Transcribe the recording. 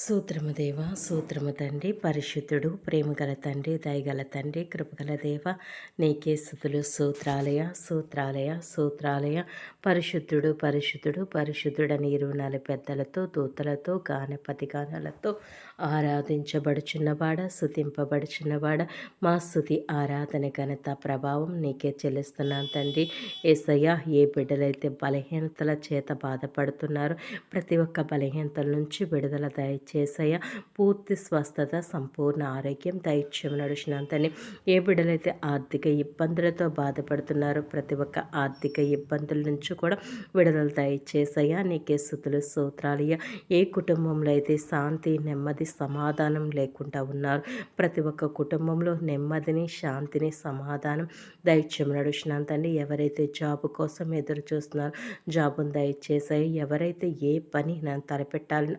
సూత్రము దేవ సూత్రము తండ్రి పరిశుద్ధుడు ప్రేమగల తండ్రి దయగల తండ్రి కృపగల దేవ నీకే స్థుతులు సూత్రాలయ సూత్రాలయ సూత్రాలయ పరిశుద్ధుడు పరిశుద్ధుడు పరిశుద్ధుడని 24 పెద్దలతో దూతలతో గానపతి గానాలతో ఆరాధించబడుచున్నవాడ స్తుతింపబడుచున్నవాడ మా స్తుతి ఆరాధన ఘనత ప్రభావం నీకే చెల్లిస్తున్నాను తండ్రి. యేసయ్య ఏ బిడ్డలైతే బలహీనతల చేత బాధపడుతున్నారో ప్రతి ఒక్క బలహీనతల నుంచి విడుదల దయచేసయ్య, పూర్తి స్వస్థత సంపూర్ణ ఆరోగ్యం దైత్యం నడుచునంతని. ఏ బిడ్డలైతే ఆర్థిక ఇబ్బందులతో బాధపడుతున్నారో ప్రతి ఒక్క ఆర్థిక ఇబ్బందుల నుంచి కూడా విడుదల దయచేసయ్య, నీకే స్తుతులు స్తోత్రాలయ్య. ఏ కుటుంబంలో అయితే శాంతి నెమ్మది సమాధానం లేకుండా ఉన్నారు ప్రతి ఒక్క కుటుంబంలో నెమ్మదిని శాంతిని సమాధానం దైత్యం నడుచునంతండి. ఎవరైతే జాబ్ కోసం ఎదురు చూస్తున్నారో జాబును దయచేసాయి, ఎవరైతే ఏ పని నన్ను తలపెట్టాలని